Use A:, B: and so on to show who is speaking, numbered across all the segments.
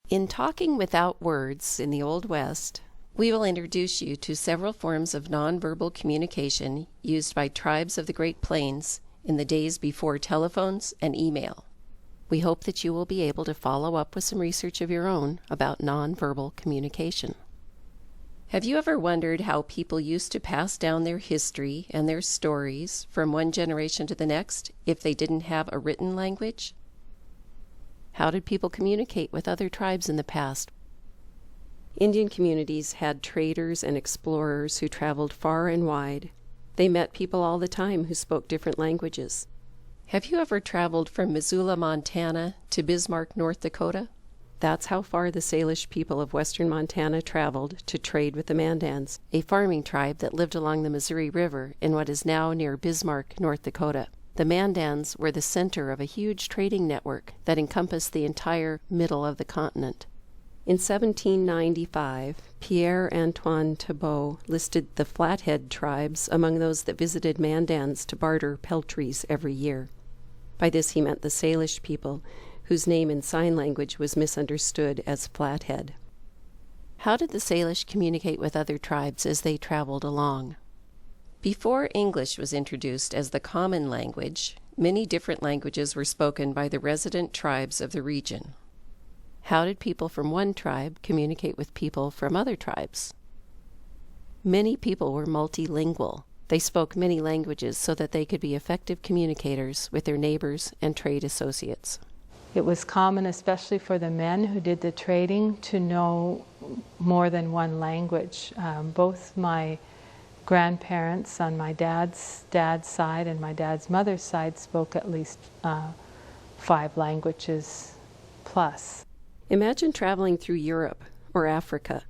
A: In Talking Without Words in the Old West, we will introduce you to several forms of nonverbal communication used by tribes of the Great Plains in the days before telephones and email. We hope that you will be able to follow up with some research of your own about nonverbal communication. Have you ever wondered how people used to pass down their history and their stories from one generation to the next if they didn't have a written language? How did people communicate with other tribes in the past? Indian communities had traders and explorers who traveled far and wide. They met people all the time who spoke different languages. Have you ever traveled from Missoula, Montana to Bismarck, North Dakota? That's how far the Salish people of western Montana traveled to trade with the Mandans, a farming tribe that lived along the Missouri River in what is now near Bismarck, North Dakota. The Mandans were the center of a huge trading network that encompassed the entire middle of the continent. In 1795, Pierre-Antoine Thibault listed the Flathead tribes among those that visited Mandans to barter peltries every year. By this he meant the Salish people, whose name in sign language was misunderstood as Flathead. How did the Salish communicate with other tribes as they traveled along? Before English was introduced as the common language, many different languages were spoken by the resident tribes of the region. How did people from one tribe communicate with people from other tribes? Many people were multilingual. They spoke many languages so that they could be effective communicators with their neighbors and trade associates.
B: It was common, especially for the men who did the trading, to know more than one language. Both my grandparents on my dad's side and my dad's mother's side spoke at least 5 languages plus.
A: Imagine traveling through Europe or Africa.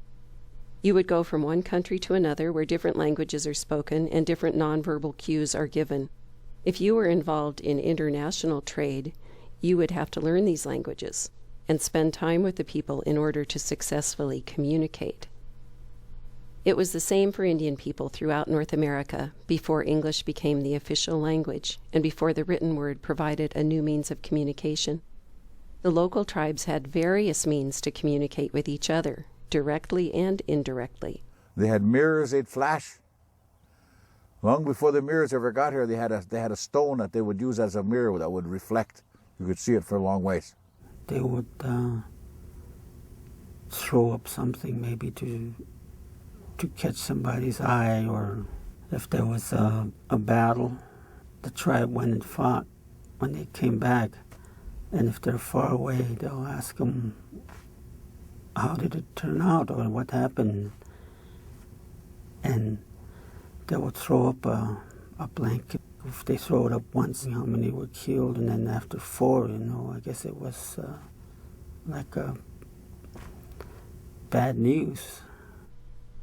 A: You would go from one country to another where different languages are spoken and different nonverbal cues are given. If you were involved in international trade, you would have to learn these languages and spend time with the people in order to successfully communicate. It was the same for Indian people throughout North America before English became the official language and before the written word provided a new means of communication. The local tribes had various means to communicate with each other, directly and indirectly.
C: They had mirrors they'd flash. Long before the mirrors ever got here, they had a stone that they would use as a mirror that would reflect. You could see it for a long ways.
D: They would throw up something maybe to catch somebody's eye, or if there was a battle, the tribe went and fought when they came back. And if they're far away, they'll ask them, how did it turn out, or what happened? And they would throw up a blanket. If they throw it up once, how many were killed, and then after 4, I guess it was like bad news.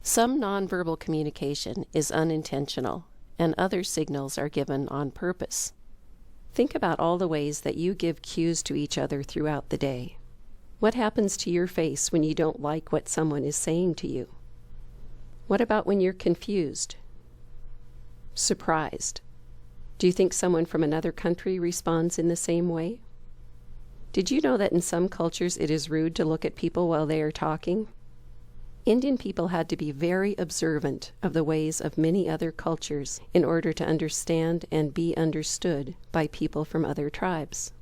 A: Some nonverbal communication is unintentional, and other signals are given on purpose. Think about all the ways that you give cues to each other throughout the day. What happens to your face when you don't like what someone is saying to you? What about when you're confused? Surprised? Do you think someone from another country responds in the same way? Did you know that in some cultures it is rude to look at people while they are talking? Indian people had to be very observant of the ways of many other cultures in order to understand and be understood by people from other tribes.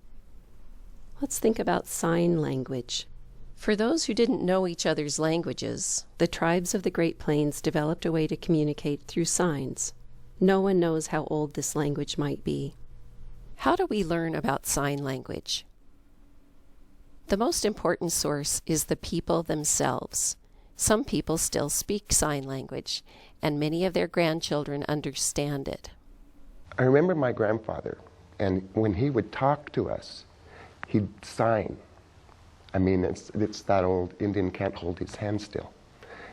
A: Let's think about sign language. For those who didn't know each other's languages, the tribes of the Great Plains developed a way to communicate through signs. No one knows how old this language might be. How do we learn about sign language? The most important source is the people themselves. Some people still speak sign language, and many of their grandchildren understand it.
E: I remember my grandfather, and when he would talk to us, he'd sign. I mean, it's that old, Indian can't hold his hand still.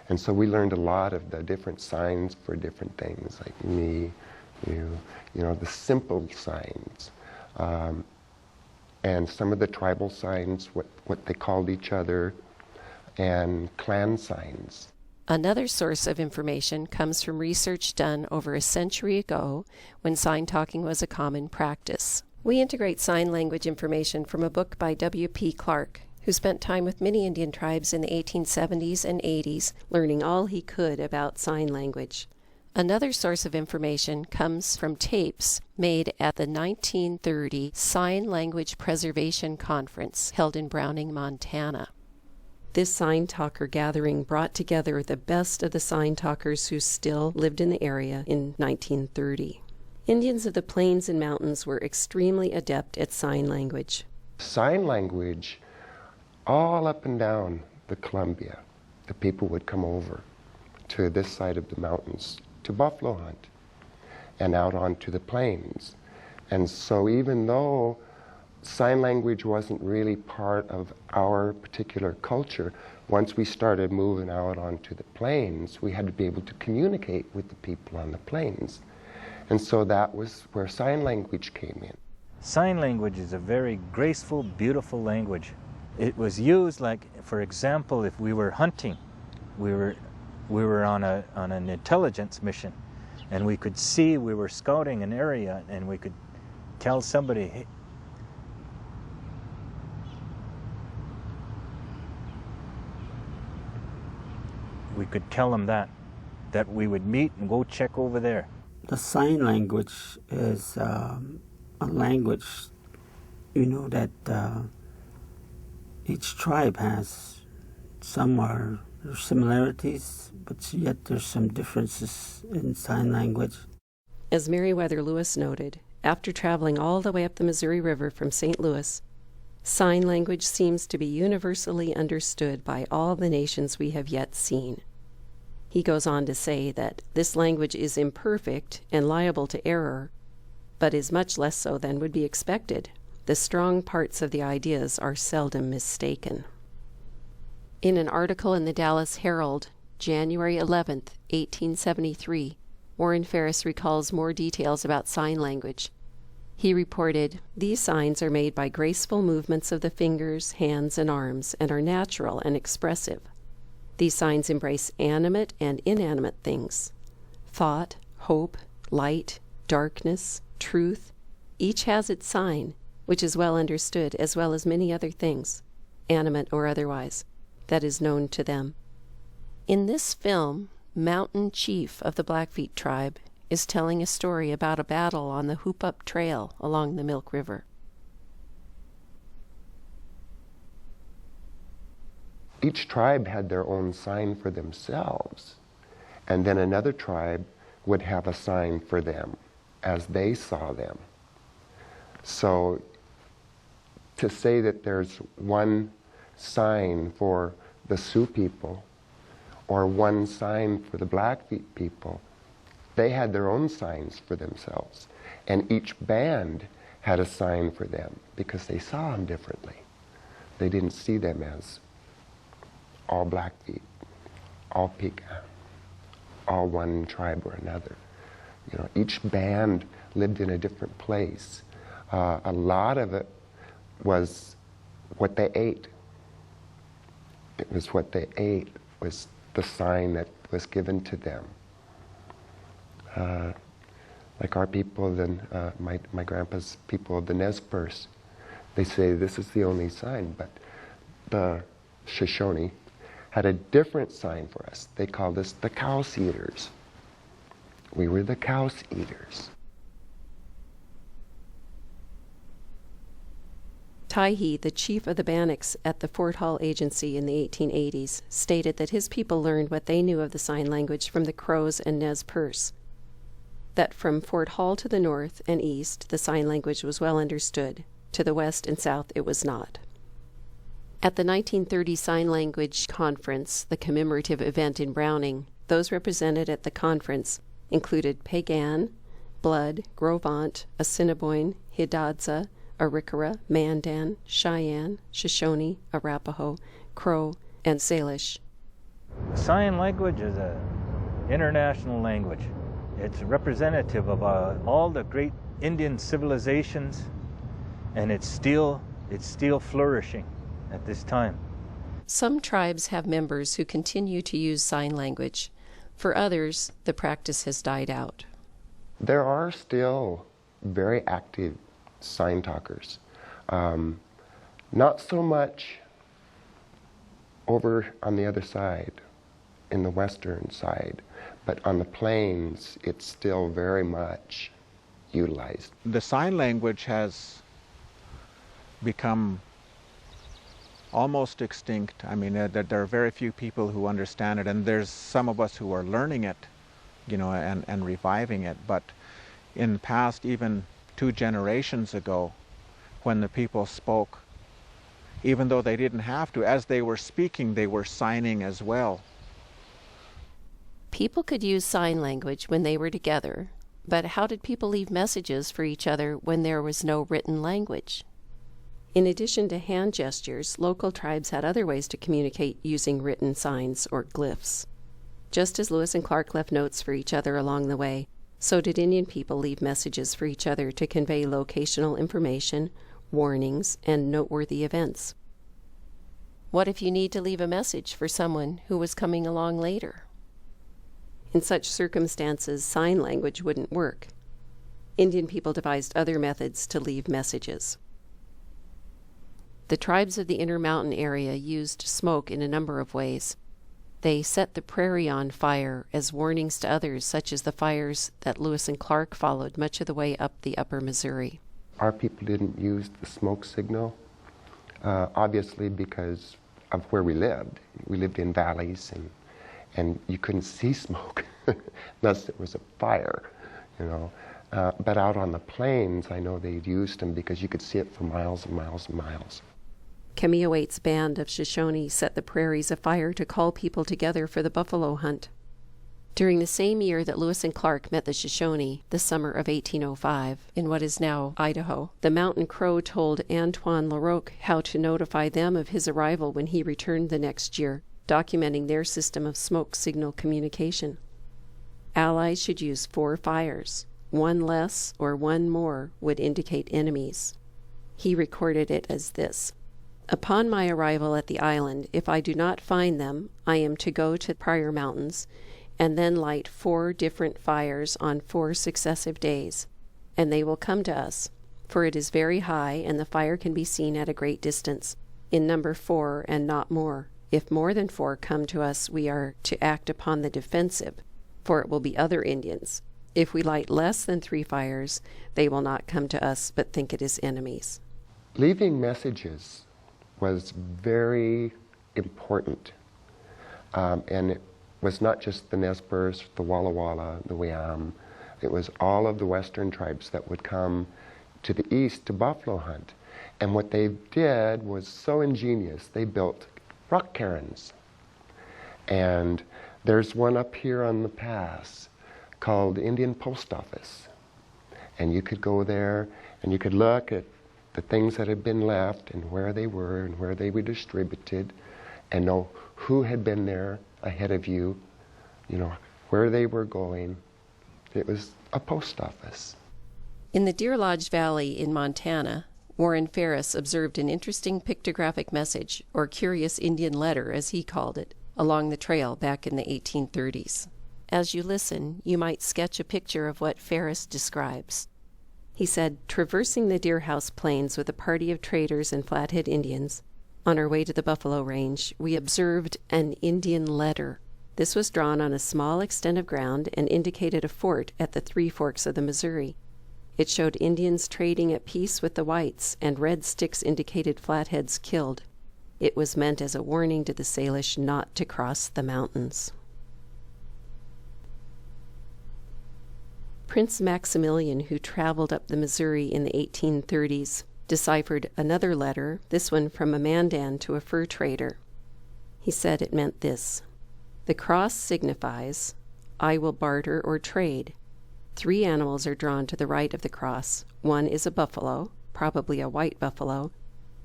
E: And so we learned a lot of the different signs for different things, like me, you, the simple signs. And some of the tribal signs, what they called each other, and clan signs.
A: Another source of information comes from research done over a century ago when sign talking was a common practice. We integrate sign language information from a book by W.P. Clark who spent time with many Indian tribes in the 1870s and 80s, learning all he could about sign language. Another source of information comes from tapes made at the 1930 Sign Language Preservation Conference held in Browning, Montana. This sign talker gathering brought together the best of the sign talkers who still lived in the area in 1930. Indians of the plains and mountains were extremely adept at sign language.
E: Sign language, all up and down the Columbia, the people would come over to this side of the mountains to buffalo hunt and out onto the plains. And so even though sign language wasn't really part of our particular culture, once we started moving out onto the plains, we had to be able to communicate with the people on the plains. And so that was where sign language came in.
F: Sign language is a very graceful, beautiful language. It was used, like, for example, if we were hunting, we were on an intelligence mission, and we could see we were scouting an area, and we could tell somebody, hey, we could tell them that we would meet and go check over there.
D: The sign language is a language, that each tribe has. Some are similarities, but yet there's some differences in sign language.
A: As Meriwether Lewis noted, after traveling all the way up the Missouri River from St. Louis, sign language seems to be universally understood by all the nations we have yet seen. He goes on to say that this language is imperfect and liable to error, but is much less so than would be expected. The strong parts of the ideas are seldom mistaken. In an article in the Dallas Herald, January 11, 1873, Warren Ferris recalls more details about sign language. He reported, "These signs are made by graceful movements of the fingers, hands, and arms, and are natural and expressive. These signs embrace animate and inanimate things. Thought, hope, light, darkness, truth, each has its sign, which is well understood, as well as many other things, animate or otherwise, that is known to them." In this film, Mountain Chief of the Blackfeet tribe is telling a story about a battle on the Hoop Up Trail along the Milk River.
E: Each tribe had their own sign for themselves, and then another tribe would have a sign for them as they saw them. So to say that there's one sign for the Sioux people or one sign for the Blackfeet people, they had their own signs for themselves. And each band had a sign for them because they saw them differently. They didn't see them as all Blackfeet, all Pika, all one tribe or another. Each band lived in a different place. A lot of it was what they ate. It was what they ate was the sign that was given to them. Like our people, my grandpa's people, the Nez Perce, they say this is the only sign, but the Shoshone had a different sign for us. They called us the Cows Eaters. We were the Cows Eaters.
A: Tyhee, the chief of the Bannocks at the Fort Hall Agency in the 1880s, stated that his people learned what they knew of the sign language from the Crows and Nez Perce. That from Fort Hall to the north and east, the sign language was well understood. To the west and south, it was not. At the 1930 Sign Language Conference, the commemorative event in Browning, those represented at the conference included Piegan, Blood, Gros Ventre, Assiniboine, Hidatsa, Arikara, Mandan, Cheyenne, Shoshone, Arapaho, Crow, and Salish.
F: Sign language is an international language. It's representative of all the great Indian civilizations, and it's still flourishing at this time.
A: Some tribes have members who continue to use sign language. For others, the practice has died out.
E: There are still very active sign talkers. Not so much over on the other side, in the western side. But on the plains, it's still very much utilized.
G: The sign language has become almost extinct. I mean, there are very few people who understand it, and there's some of us who are learning it, you know, and reviving it. But in the past, even 2 generations ago, when the people spoke, even though they didn't have to, as they were speaking, they were signing as well.
A: People could use sign language when they were together, but how did people leave messages for each other when there was no written language? In addition to hand gestures, local tribes had other ways to communicate using written signs or glyphs. Just as Lewis and Clark left notes for each other along the way, so did Indian people leave messages for each other to convey locational information, warnings, and noteworthy events. What if you need to leave a message for someone who was coming along later? In such circumstances, sign language wouldn't work. Indian people devised other methods to leave messages. The tribes of the Intermountain area used smoke in a number of ways. They set the prairie on fire as warnings to others, such as the fires that Lewis and Clark followed much of the way up the upper Missouri.
E: Our people didn't use the smoke signal, obviously because of where we lived. We lived in valleys, and you couldn't see smoke unless it was a fire, you know. But out on the plains, I know they'd used them because you could see it for miles and miles and miles.
A: Kemiowat's band of Shoshone set the prairies afire to call people together for the buffalo hunt. During the same year that Lewis and Clark met the Shoshone, the summer of 1805, in what is now Idaho, the Mountain Crow told Antoine Larocque how to notify them of his arrival when he returned the next year, documenting their system of smoke signal communication. Allies should use 4 fires. 1 less or 1 more would indicate enemies. He recorded it as this: "Upon my arrival at the island, if I do not find them, I am to go to Pryor Mountains, and then light 4 different fires on 4 successive days, and they will come to us, for it is very high, and the fire can be seen at a great distance, in number 4 and not more. If more than 4 come to us, we are to act upon the defensive, for it will be other Indians. If we light less than 3 fires, they will not come to us, but think it is enemies."
E: Leaving messages was very important, and it was not just the Nez Perce, the Walla Walla, the Wiam. It was all of the western tribes that would come to the east to buffalo hunt. And what they did was so ingenious. They built rock cairns. And there's one up here on the pass called Indian Post Office. And you could go there and you could look at the things that had been left and where they were and where they were distributed, and know who had been there ahead of you, you know, where they were going. It was a post office.
A: In the Deer Lodge Valley in Montana, Warren Ferris observed an interesting pictographic message, or curious Indian letter as he called it, along the trail back in the 1830s. As you listen, you might sketch a picture of what Ferris describes. He said, "Traversing the Deer House Plains with a party of traders and Flathead Indians, on our way to the buffalo range, we observed an Indian letter. This was drawn on a small extent of ground and indicated a fort at the 3 forks of the Missouri. It showed Indians trading at peace with the whites, and red sticks indicated Flatheads killed. It was meant as a warning to the Salish not to cross the mountains." Prince Maximilian, who traveled up the Missouri in the 1830s, deciphered another letter, this one from a Mandan to a fur trader. He said it meant this: "The cross signifies, I will barter or trade. 3 animals are drawn to the right of the cross. 1 is a buffalo, probably a white buffalo,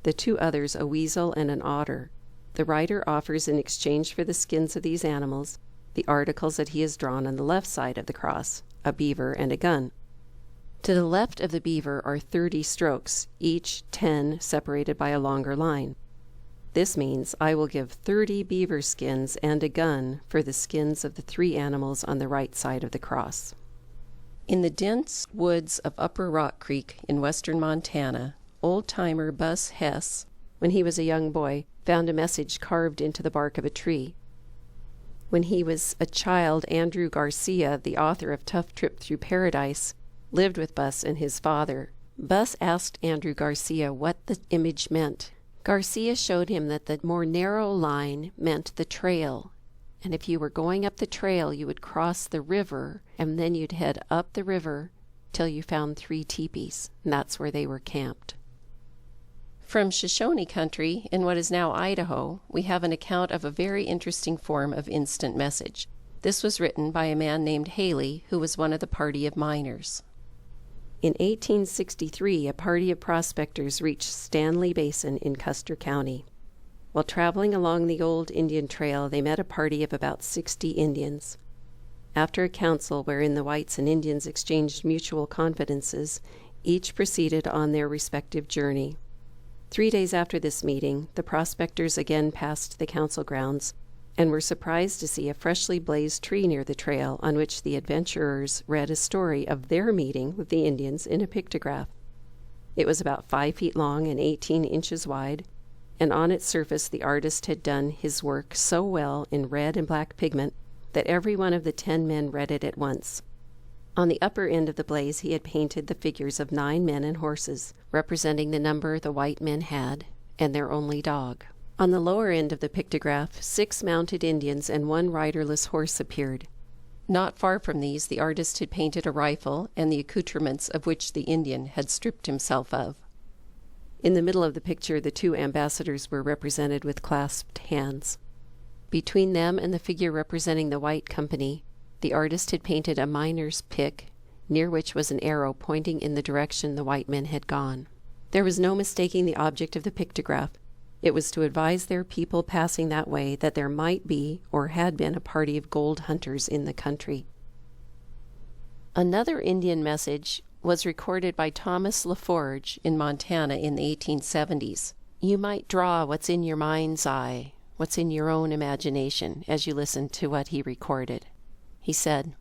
A: the 2 others a weasel and an otter. The rider offers in exchange for the skins of these animals the articles that he has drawn on the left side of the cross, a beaver and a gun. To the left of the beaver are 30 strokes, each 10 separated by a longer line. This means I will give 30 beaver skins and a gun for the skins of the 3 animals on the right side of the cross." In the dense woods of Upper Rock Creek in western Montana, old-timer Bus Hess when he was a young boy, found a message carved into the bark of a tree. When he was a child, Andrew Garcia, the author of Tough Trip Through Paradise, lived with Bus and his father. Bus asked Andrew Garcia what the image meant. Garcia showed him that the more narrow line meant the trail, and if you were going up the trail, you would cross the river, and then you'd head up the river till you found 3 teepees, and that's where they were camped. From Shoshone country, in what is now Idaho, we have an account of a very interesting form of instant message. This was written by a man named Haley, who was one of the party of miners. In 1863, a party of prospectors reached Stanley Basin in Custer County. While traveling along the old Indian trail, they met a party of about 60 Indians. After a council wherein the whites and Indians exchanged mutual confidences, each proceeded on their respective journey. 3 days after this meeting, the prospectors again passed the council grounds and were surprised to see a freshly blazed tree near the trail on which the adventurers read a story of their meeting with the Indians in a pictograph. It was about 5 feet long and 18 inches wide, and on its surface the artist had done his work so well in red and black pigment that every one of the 10 men read it at once. On the upper end of the blaze he had painted the figures of 9 men and horses, representing the number the white men had, and their only dog. On the lower end of the pictograph, 6 mounted Indians and 1 riderless horse appeared. Not far from these, the artist had painted a rifle and the accoutrements of which the Indian had stripped himself of. In the middle of the picture, the 2 ambassadors were represented with clasped hands. Between them and the figure representing the white company, the artist had painted a miner's pick, near which was an arrow pointing in the direction the white men had gone. There was no mistaking the object of the pictograph. It was to advise their people passing that way that there might be or had been a party of gold hunters in the country. Another Indian message was recorded by Thomas LaForge in Montana in the 1870s. You might draw what's in your mind's eye, what's in your own imagination, as you listen to what he recorded. He said,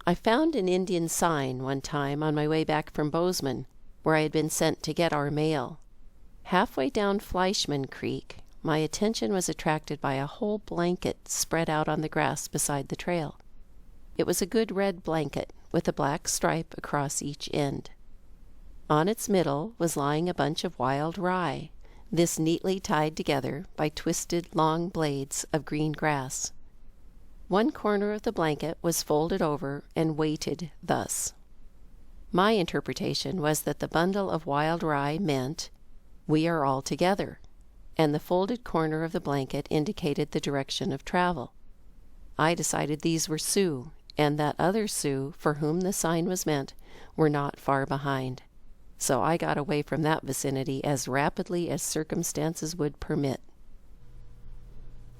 A: I found an Indian sign one time on my way back from Bozeman, where I had been sent to get our mail. Halfway down Fleischman Creek, my attention was attracted by a whole blanket spread out on the grass beside the trail. It was a good red blanket with a black stripe across each end. On its middle was lying a bunch of wild rye, this neatly tied together by twisted long blades of green grass. One corner of the blanket was folded over and weighted thus. My interpretation was that the bundle of wild rye meant, we are all together, and the folded corner of the blanket indicated the direction of travel. I decided these were Sioux, and that other Sioux, for whom the sign was meant, were not far behind. So I got away from that vicinity as rapidly as circumstances would permit.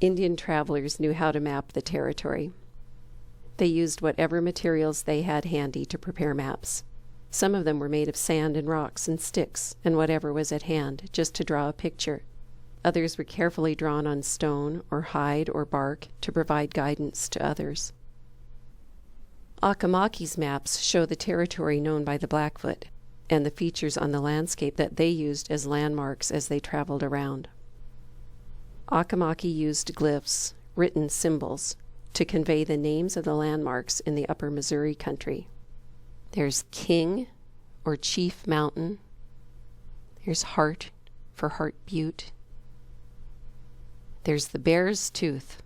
A: Indian travelers knew how to map the territory. They used whatever materials they had handy to prepare maps. Some of them were made of sand and rocks and sticks and whatever was at hand, just to draw a picture. Others were carefully drawn on stone or hide or bark to provide guidance to others. Akamaki's maps show the territory known by the Blackfoot and the features on the landscape that they used as landmarks as they traveled around. Akamaki used glyphs, written symbols, to convey the names of the landmarks in the upper Missouri country. There's King or Chief Mountain. There's Heart for Heart Butte. There's the Bear's Tooth.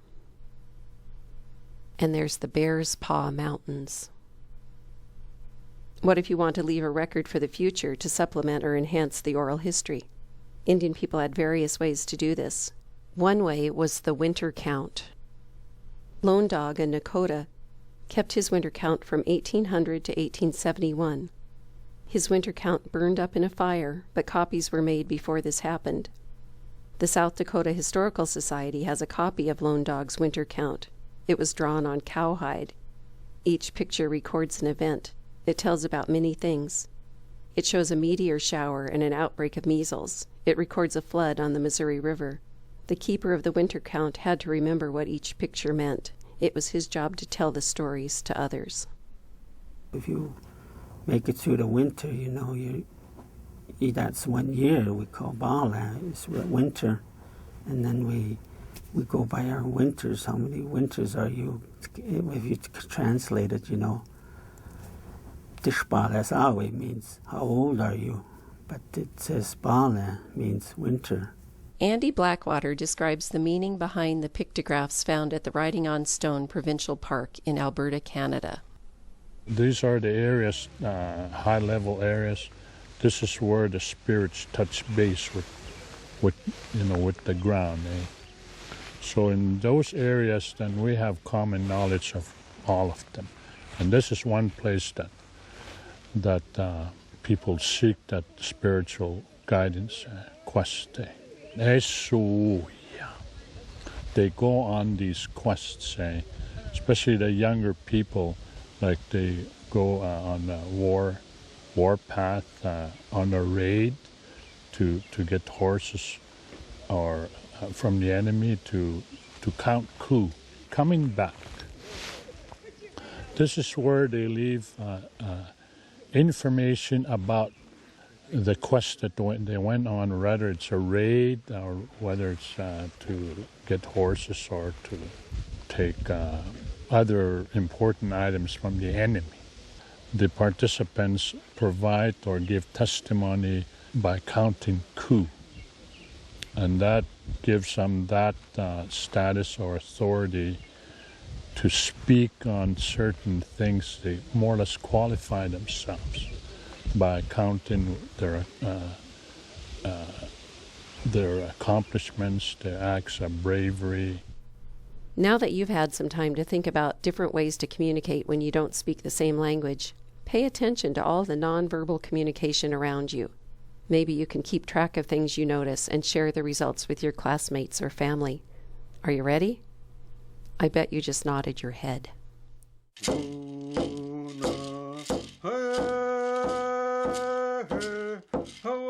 A: And there's the Bear's Paw Mountains. What if you want to leave a record for the future to supplement or enhance the oral history? Indian people had various ways to do this. One way was the winter count. Lone Dog, a Nakota, kept his winter count from 1800 to 1871. His winter count burned up in a fire, but copies were made before this happened. The South Dakota Historical Society has a copy of Lone Dog's winter count. It was drawn on cowhide. Each picture records an event. It tells about many things. It shows a meteor shower and an outbreak of measles. It records a flood on the Missouri River. The keeper of the winter count had to remember what each picture meant. It was his job to tell the stories to others.
D: If you make it through the winter, you that's 1 year we call Bala, it's winter, and then we go by our winters. How many winters are you? If you translate it, Tishbala Awe means how old are you, but it says Bala means winter.
A: Andy Blackwater describes the meaning behind the pictographs found at the Writing on Stone Provincial Park in Alberta, Canada.
H: These are the areas, high-level areas. This is where the spirits touch base with the ground. So in those areas, then we have common knowledge of all of them, and this is one place that people seek that spiritual guidance quest. They go on these quests, especially the younger people, like they go on a war path, on a raid to get horses or from the enemy to count coup, coming back. This is where they leave information about the quest that they went on, whether it's a raid or whether it's to get horses or to take other important items from the enemy. The participants provide or give testimony by counting coup, and that gives them that status or authority to speak on certain things. They more or less qualify themselves by counting their accomplishments, their acts of bravery.
A: Now that you've had some time to think about different ways to communicate when you don't speak the same language, pay attention to all the nonverbal communication around you. Maybe you can keep track of things you notice and share the results with your classmates or family. Are you ready? I bet you just nodded your head.
I: Oh